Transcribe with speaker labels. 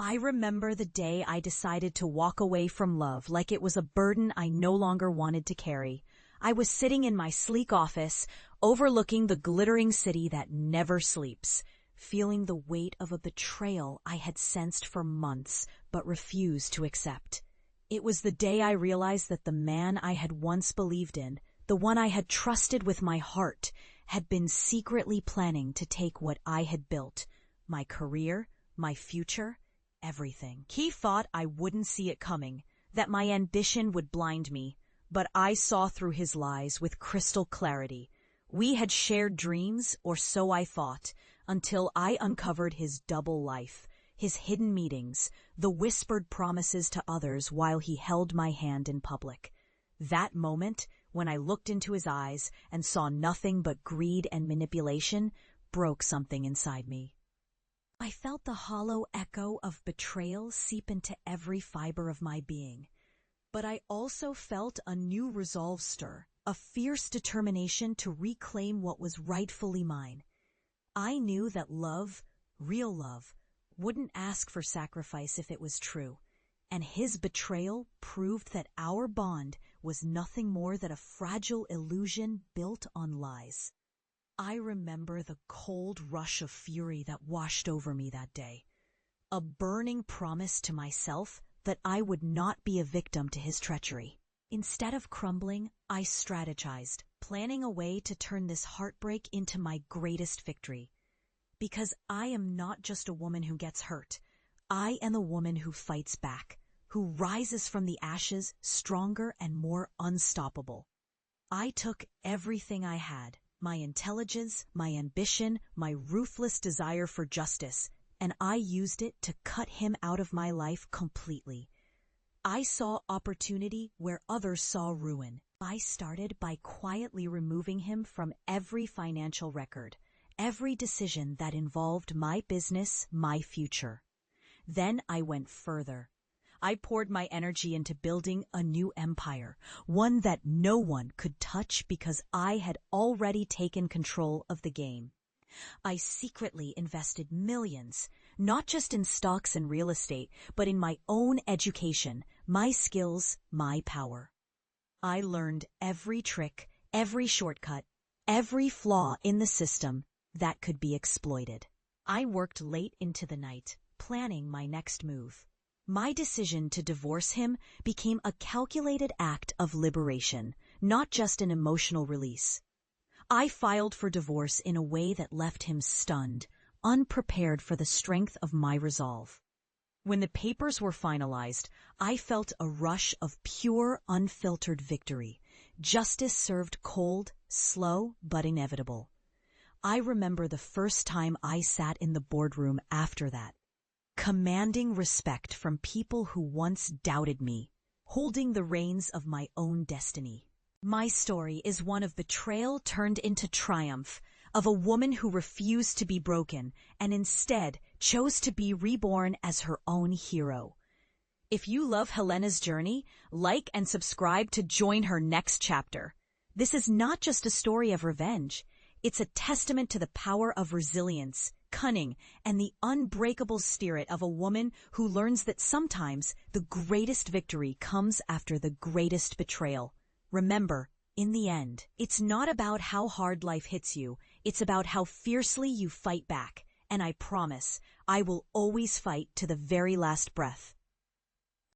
Speaker 1: I remember the day I decided to walk away from love like it was a burden I no longer wanted to carry. I was sitting in my sleek office, overlooking the glittering city that never sleeps, feeling the weight of a betrayal I had sensed for months but refused to accept. It was the day I realized that the man I had once believed in, the one I had trusted with my heart, had been secretly planning to take what I had built, my career, my future, everything. He thought I wouldn't see it coming, that my ambition would blind me, but I saw through his lies with crystal clarity. We had shared dreams, or so I thought, until I uncovered his double life, his hidden meetings, the whispered promises to others while he held my hand in public. That moment, when I looked into his eyes and saw nothing but greed and manipulation, broke something inside me. I felt the hollow echo of betrayal seep into every fiber of my being. But I also felt a new resolve stir, a fierce determination to reclaim what was rightfully mine. I knew that love, real love, wouldn't ask for sacrifice if it was true, and his betrayal proved that our bond was nothing more than a fragile illusion built on lies. I remember the cold rush of fury that washed over me that day, a burning promise to myself that I would not be a victim to his treachery. Instead of crumbling, I strategized, planning a way to turn this heartbreak into my greatest victory. Because I am not just a woman who gets hurt. I am a woman who fights back, who rises from the ashes stronger and more unstoppable. I took everything I had, my intelligence, my ambition, my ruthless desire for justice, and I used it to cut him out of my life completely. I saw opportunity where others saw ruin. I started by quietly removing him from every financial record, every decision that involved my business, my future. Then I went further. I poured my energy into building a new empire, one that no one could touch because I had already taken control of the game. I secretly invested millions, not just in stocks and real estate, but in my own education, my skills, my power. I learned every trick, every shortcut, every flaw in the system that could be exploited. I worked late into the night, planning my next move. My decision to divorce him became a calculated act of liberation, not just an emotional release. I filed for divorce in a way that left him stunned, unprepared for the strength of my resolve. When the papers were finalized, I felt a rush of pure, unfiltered victory. Justice served cold, slow, but inevitable. I remember the first time I sat in the boardroom after that, commanding respect from people who once doubted me, holding the reins of my own destiny. My story is one of betrayal turned into triumph, of a woman who refused to be broken and instead chose to be reborn as her own hero. If you love Helena's journey, like and subscribe to join her next chapter. This is not just a story of revenge. It's a testament to the power of resilience, cunning, and the unbreakable spirit of a woman who learns that sometimes the greatest victory comes after the greatest betrayal. Remember, in the end, it's not about how hard life hits you, it's about how fiercely you fight back. And I promise, I will always fight to the very last breath.